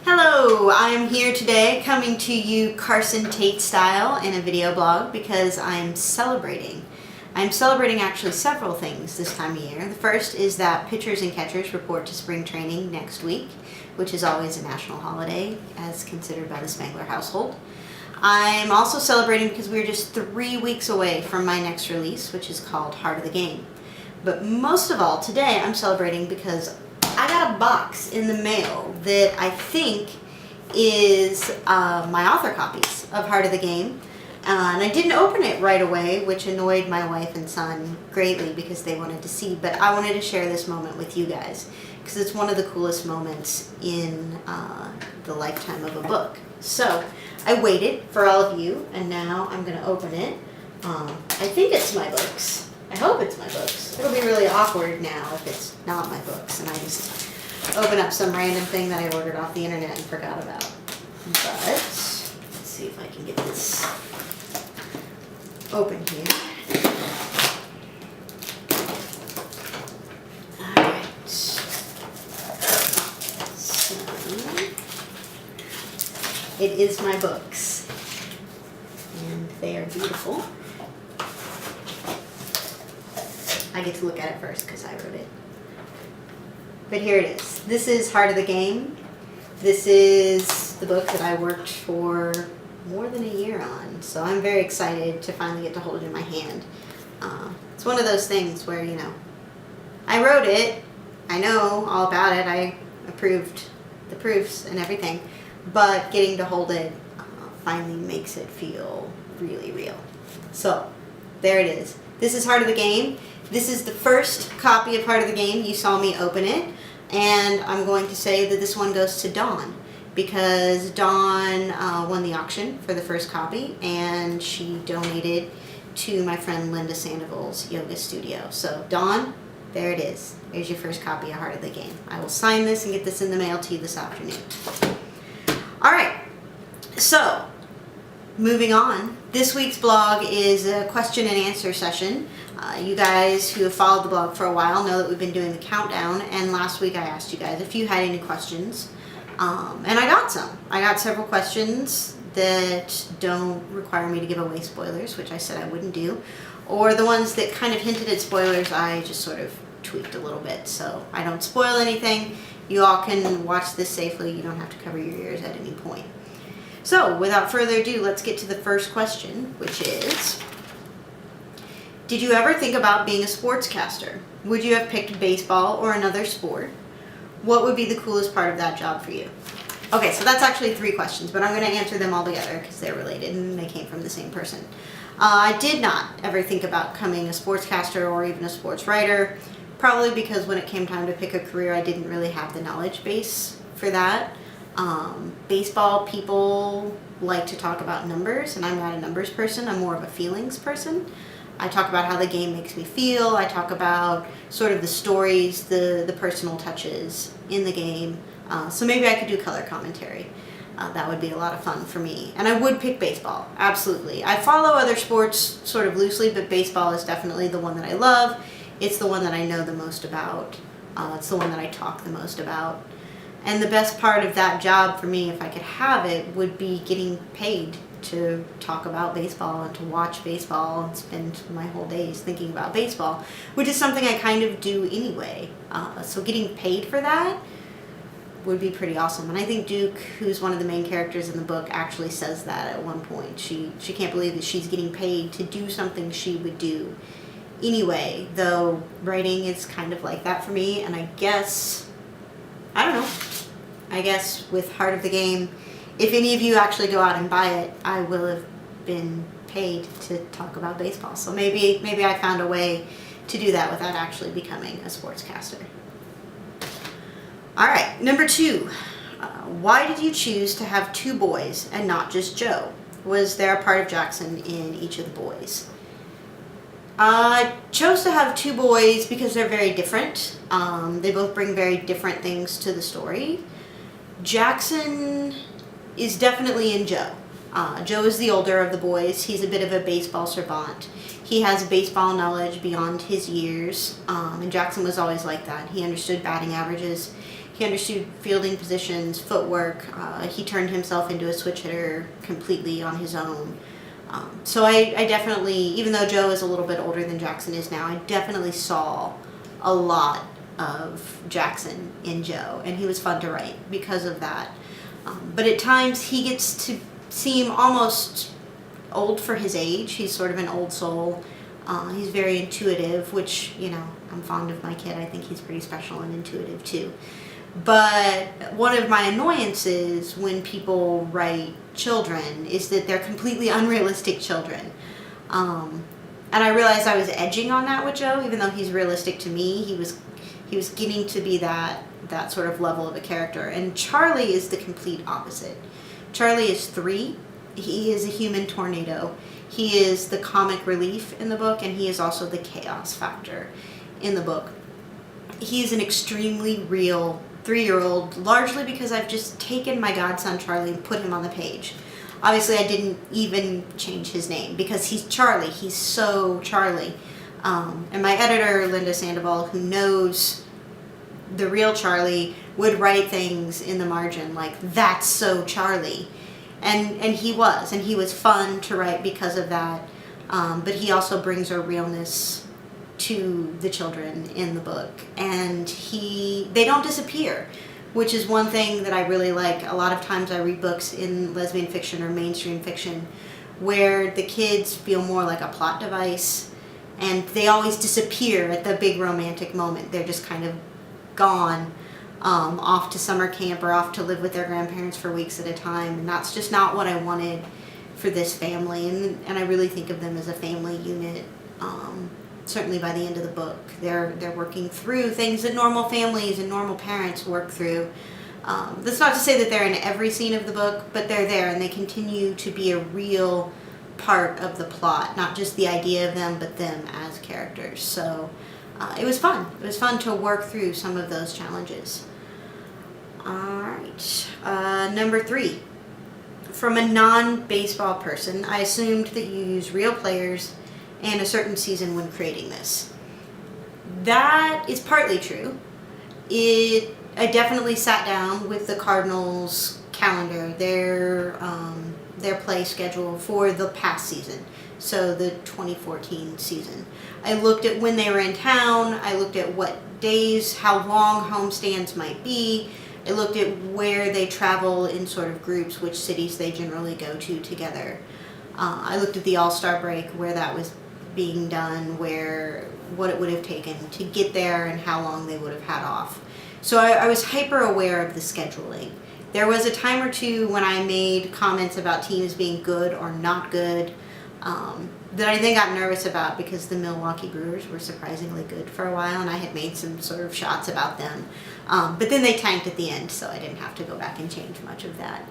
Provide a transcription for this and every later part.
Hello, I'm here today coming to you Carson Tate style in a video blog because I'm celebrating. I'm celebrating actually several things this time of year. The first is that pitchers and catchers report to spring training next week, which is always a national holiday as considered by the Spangler household. I'm also celebrating because we're just 3 weeks away from my next release, which is called Heart of the Game. But most of all, today I'm celebrating because I got a box in the mail that I think is my author copies of Heart of the Game. And I didn't open it right away, which annoyed my wife and son greatly because they wanted to see. But I wanted to share this moment with you guys because it's one of the coolest moments in the lifetime of a book. So I waited for all of you, and now I'm going to open it. I think it's my books. I hope it's my books. It'll be really awkward now if it's not my books and I just open up some random thing that I ordered off the internet and forgot about. But let's see if I can get this open here. Alright. So, it is my books. And they are beautiful. I get to look at it first because I wrote it. But here it is. This is Heart of the Game. This is the book that I worked for more than a year on. So I'm very excited to finally get to hold it in my hand. It's one of those things where, you know, I wrote it. I know all about it. I approved the proofs and everything. But getting to hold it finally makes it feel really real. So there it is. This is Heart of the Game. This is the first copy of Heart of the Game. You saw me open it. And I'm going to say that this one goes to Dawn because Dawn won the auction for the first copy and she donated to my friend Linda Sandoval's yoga studio. So Dawn, there it is. There's your first copy of Heart of the Game. I will sign this and get this in the mail to you this afternoon. All right. So moving on, this week's blog is a question and answer session. You guys who have followed the blog for a while know that we've been doing the countdown, and last week I asked you guys if you had any questions, and I got some. I got several questions that don't require me to give away spoilers, which I said I wouldn't do, or the ones that kind of hinted at spoilers I just sort of tweaked a little bit, so I don't spoil anything. You all can watch this safely. You don't have to cover your ears at any point. So, without further ado, let's get to the first question, which is, did you ever think about being a sportscaster? Would you have picked baseball or another sport? What would be the coolest part of that job for you? Okay, so that's actually 3 questions, but I'm going to answer them all together because they're related and they came from the same person. I did not ever think about becoming a sportscaster or even a sports writer, probably because when it came time to pick a career, I didn't really have the knowledge base for that. Baseball people like to talk about numbers, and I'm not a numbers person. I'm more of a feelings person. I talk about how the game makes me feel. I talk about sort of the stories, the personal touches in the game. So maybe I could do color commentary. That would be a lot of fun for me. And I would pick baseball, absolutely. I follow other sports sort of loosely, but baseball is definitely the one that I love. It's the one that I know the most about. It's the one that I talk the most about. And the best part of that job for me, if I could have it, would be getting paid to talk about baseball and to watch baseball and spend my whole days thinking about baseball, which is something I kind of do anyway. So getting paid for that would be pretty awesome. And I think Duke, who's one of the main characters in the book, actually says that at one point. She can't believe that she's getting paid to do something she would do anyway, though writing is kind of like that for me. And I guess, I don't know, I guess with Heart of the Game, if any of you actually go out and buy it, I will have been paid to talk about baseball. So maybe I found a way to do that without actually becoming a sportscaster. All right, number 2. Why did you choose to have 2 boys and not just Joe? Was there a part of Jackson in each of the boys? I chose to have 2 boys because they're very different. They both bring very different things to the story. Jackson is definitely in Joe. Joe is the older of the boys. He's a bit of a baseball savant. He has baseball knowledge beyond his years, and Jackson was always like that. He understood batting averages. He understood fielding positions, footwork. He turned himself into a switch hitter completely on his own. So I definitely, even though Joe is a little bit older than Jackson is now, I definitely saw a lot of Jackson in Joe, and he was fun to write because of that. But at times he gets to seem almost old for his age. He's sort of an old soul. He's very intuitive, which, you know, I'm fond of my kid. I think he's pretty special and intuitive too. But one of my annoyances when people write children is that they're completely unrealistic children. And I realized I was edging on that with Joe, even though he's realistic to me. He was getting to be that sort of level of a character. And Charlie is the complete opposite. Charlie is 3. He is a human tornado. He is the comic relief in the book, and he is also the chaos factor in the book. He is an extremely real 3-year-old, largely because I've just taken my godson Charlie and put him on the page. Obviously, I didn't even change his name because he's Charlie. He's so Charlie. And my editor, Linda Sandoval, who knows the real Charlie, would write things in the margin like, "That's so Charlie." And he was fun to write because of that. But he also brings a realness to the children in the book, and they don't disappear, which is one thing that I really like. A lot of times I read books in lesbian fiction or mainstream fiction where the kids feel more like a plot device, and they always disappear at the big romantic moment. They're just kind of gone, off to summer camp or off to live with their grandparents for weeks at a time, and that's just not what I wanted for this family. And I really think of them as a family unit. Certainly by the end of the book, they're working through things that normal families and normal parents work through. That's not to say that they're in every scene of the book, but they're there, and they continue to be a real part of the plot, not just the idea of them, but them as characters. So it was fun. It was fun to work through some of those challenges. All right, number 3. From a non-baseball person, I assumed that you use real players and a certain season when creating this. That is partly true. I definitely sat down with the Cardinals calendar, their play schedule for the past season, so the 2014 season. I looked at when they were in town, I looked at what days, how long homestands might be, I looked at where they travel in sort of groups, which cities they generally go to together. I looked at the All-Star break, where that was being done, what it would have taken to get there and how long they would have had off. So I was hyper aware of the scheduling. There was a time or two when I made comments about teams being good or not good that I then got nervous about because the Milwaukee Brewers were surprisingly good for a while, and I had made some sort of shots about them. But then they tanked at the end, so I didn't have to go back and change much of that.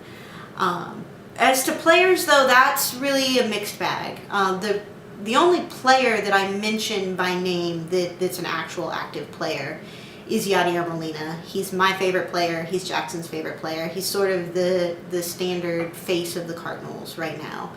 As to players, though, that's really a mixed bag. The only player that I mention by name that's an actual active player is Yadier Molina. He's my favorite player. He's Jackson's favorite player. He's sort of the standard face of the Cardinals right now.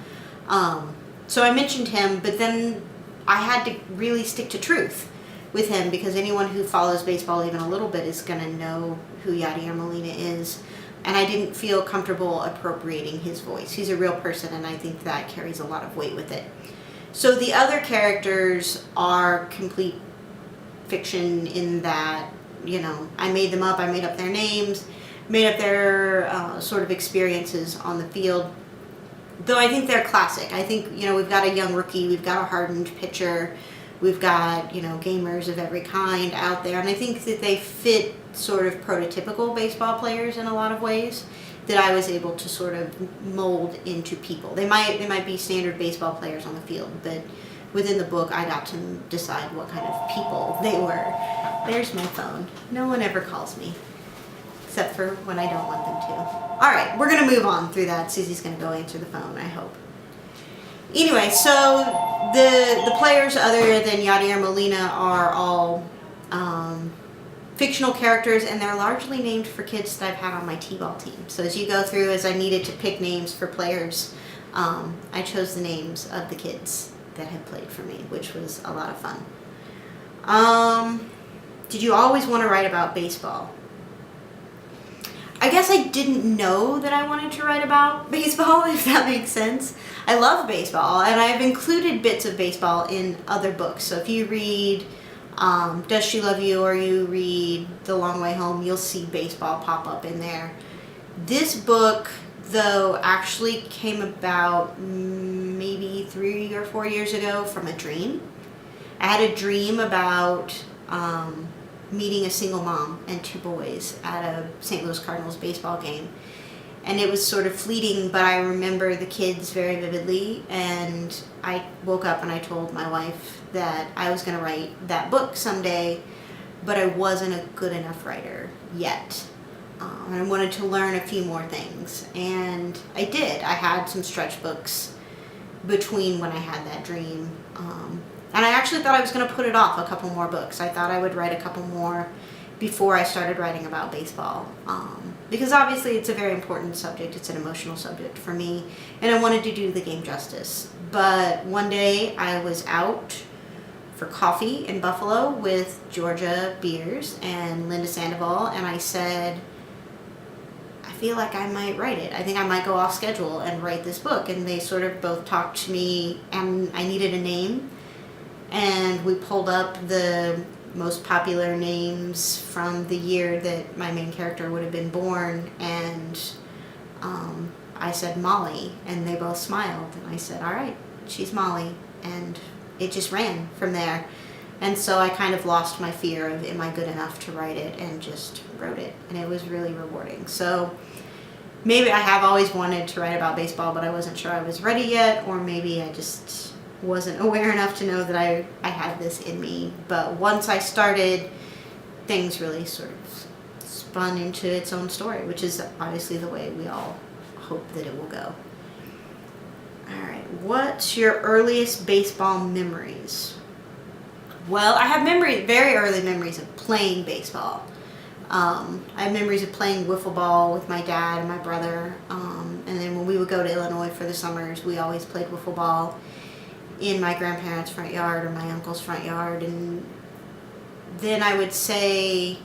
So I mentioned him, but then I had to really stick to truth with him because anyone who follows baseball even a little bit is going to know who Yadier Molina is. And I didn't feel comfortable appropriating his voice. He's a real person, and I think that carries a lot of weight with it. So the other characters are complete fiction in that, you know, I made them up, I made up their names, made up their sort of experiences on the field. Though I think they're classic. I think, you know, we've got a young rookie, we've got a hardened pitcher, we've got, you know, gamers of every kind out there. And I think that they fit sort of prototypical baseball players in a lot of ways that I was able to sort of mold into people. They might be standard baseball players on the field, but within the book I got to decide what kind of people they were. There's my phone. No one ever calls me, except for when I don't want them to. All right, we're going to move on through that. Susie's going to go answer the phone, I hope. Anyway, so the players other than Yadier Molina are all fictional characters, and they're largely named for kids that I've had on my t-ball team. So as you go through, as I needed to pick names for players, I chose the names of the kids that had played for me, which was a lot of fun. Did you always want to write about baseball? I guess I didn't know that I wanted to write about baseball, if that makes sense. I love baseball, and I've included bits of baseball in other books. So if you read Does She Love You, or you read The Long Way Home, you'll see baseball pop up in there. This book, though, actually came about maybe 3 or 4 years ago from a dream. I had a dream about meeting a single mom and 2 boys at a St. Louis Cardinals baseball game. And it was sort of fleeting, but I remember the kids very vividly, and I woke up and I told my wife that I was going to write that book someday, but I wasn't a good enough writer yet. I wanted to learn a few more things, and I did. I had some stretch books between when I had that dream, and I actually thought I was going to put it off a couple more books. I thought I would write a couple more before I started writing about baseball, because obviously it's a very important subject. It's an emotional subject for me, and I wanted to do the game justice. But one day I was out for coffee in Buffalo with Georgia Beers and Linda Sandoval, and I said, I feel like I might write it. I think I might go off schedule and write this book. And they sort of both talked to me, and I needed a name, and we pulled up the most popular names from the year that my main character would have been born, and I said Molly, and they both smiled, and I said, all right, she's Molly, and it just ran from there. And so I kind of lost my fear of am I good enough to write it, and just wrote it, and it was really rewarding. So maybe I have always wanted to write about baseball, but I wasn't sure I was ready yet, or maybe I just wasn't aware enough to know that I had this in me. But once I started, things really sort of spun into its own story, which is obviously the way we all hope that it will go. All right, what's your earliest baseball memories? Well, I have very early memories of playing baseball. I have memories of playing wiffle ball with my dad and my brother, and then when we would go to Illinois for the summers, we always played wiffle ball in my grandparents' front yard or my uncle's front yard. And then I would say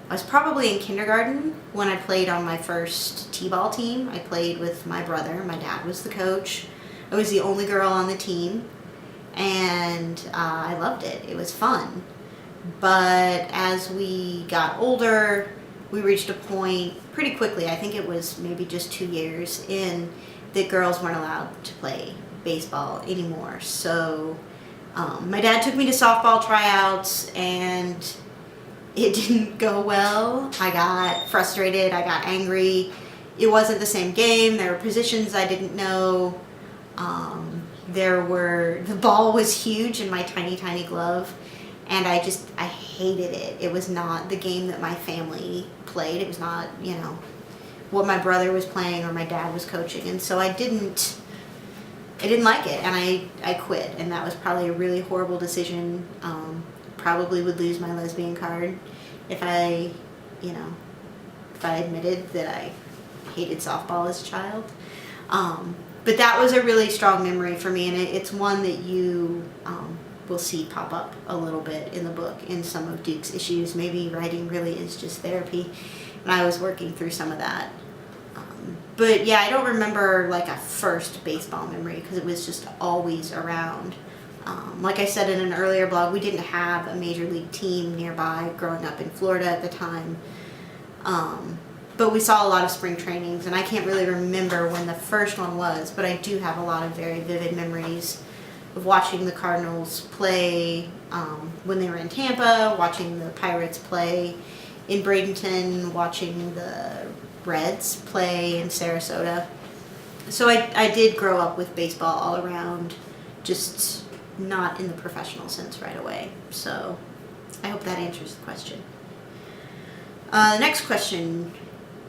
I was probably in kindergarten when I played on my first t-ball team. I played with my brother. My dad was the coach. I was the only girl on the team, and I loved it. It was fun. But as we got older, we reached a point pretty quickly, I think it was maybe just 2 years in, that girls weren't allowed to play baseball anymore. So my dad took me to softball tryouts, and it didn't go well. I got frustrated. I got angry. It wasn't the same game. There were positions I didn't know. The ball was huge in my tiny glove, and I hated it. It was not the game that my family played. It was not, what my brother was playing or my dad was coaching. And so I didn't like it, and I quit. And that was probably a really horrible decision. Probably would lose my lesbian card if I admitted that I hated softball as a child. But that was a really strong memory for me, and it's one that you will see pop up a little bit in the book in some of Duke's issues. Maybe writing really is just therapy, and I was working through some of that. But yeah, I don't remember like a first baseball memory because it was just always around. Like I said in an earlier blog, we didn't have a major league team nearby growing up in Florida at the time. But we saw a lot of spring trainings, and I can't really remember when the first one was, but I do have a lot of very vivid memories of watching the Cardinals play when they were in Tampa, watching the Pirates play in Bradenton, watching the Reds play in Sarasota. So I did grow up with baseball all around, just not in the professional sense right away. So I hope that answers the question. The next question.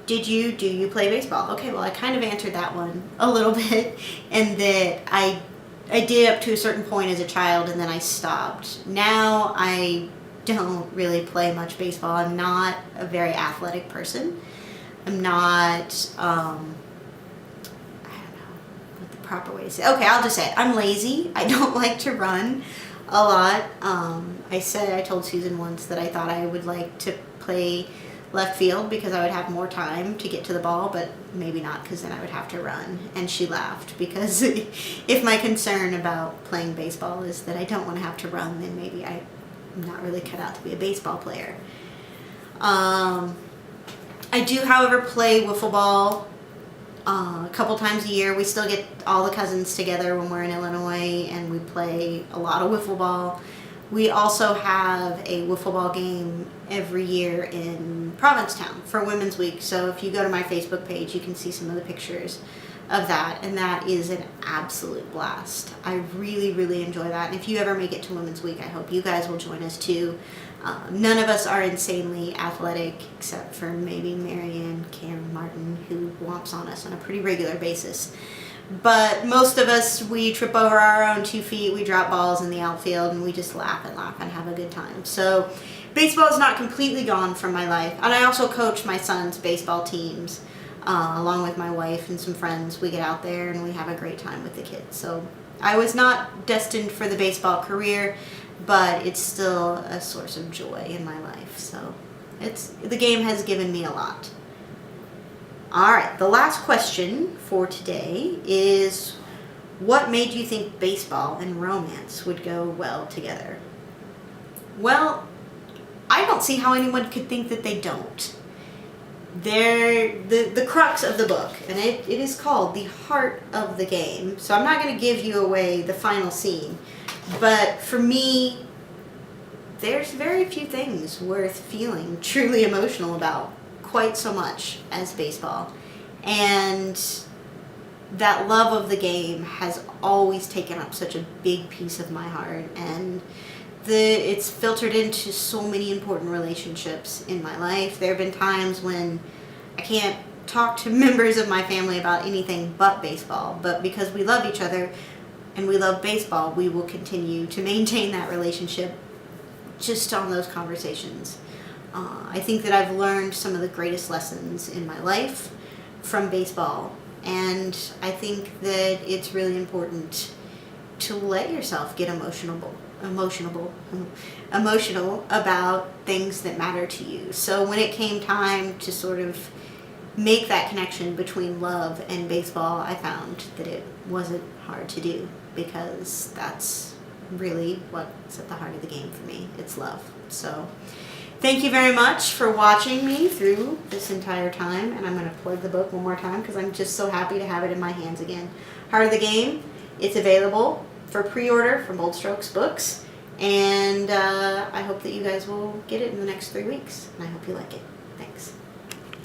Do you play baseball? Okay, well, I kind of answered that one a little bit, and that I did up to a certain point as a child, and then I stopped. Now I don't really play much baseball. I'm not a very athletic person. I'm not, I don't know what the proper way to say it. Okay, I'll just say it. I'm lazy. I don't like to run a lot. I told Susan once that I thought I would like to play left field because I would have more time to get to the ball, but maybe not because then I would have to run. And she laughed because if my concern about playing baseball is that I don't want to have to run, then maybe I'm not really cut out to be a baseball player. I do, however, play wiffle ball a couple times a year. We still get all the cousins together when we're in Illinois, and we play a lot of wiffle ball. We also have a wiffle ball game every year in Provincetown for Women's Week. So if you go to my Facebook page, you can see some of the pictures of that, and that is an absolute blast. I really, really enjoy that. And if you ever make it to Women's Week, I hope you guys will join us too. None of us are insanely athletic except for maybe Marianne, Karen, Martin, who whomps on us on a pretty regular basis. But most of us, we trip over our own 2 feet, we drop balls in the outfield, and we just laugh and have a good time. So baseball is not completely gone from my life. And I also coach my son's baseball teams along with my wife and some friends. We get out there and we have a great time with the kids. So I was not destined for the baseball career, but it's still a source of joy in my life. So the game has given me a lot. All right, the last question for today is, what made you think baseball and romance would go well together? Well, I don't see how anyone could think that they don't. They're the crux of the book, and it is called The Heart of the Game. So I'm not going to give you away the final scene, but for me, there's very few things worth feeling truly emotional about quite so much as baseball. And that love of the game has always taken up such a big piece of my heart, and it's filtered into so many important relationships in my life. There have been times when I can't talk to members of my family about anything but baseball, but because we love each other and we love baseball, we will continue to maintain that relationship just on those conversations. I think that I've learned some of the greatest lessons in my life from baseball, and I think that it's really important to let yourself get emotional about things that matter to you. So when it came time to sort of make that connection between love and baseball, I found that it wasn't hard to do, because that's really what's at the heart of the game for me. It's love. So thank you very much for watching me through this entire time, and I'm going to plug the book one more time because I'm just so happy to have it in my hands again. Heart of the Game. It's available for pre-order from Bold Strokes Books, and I hope that you guys will get it in the next 3 weeks, and I hope you like it. Thanks.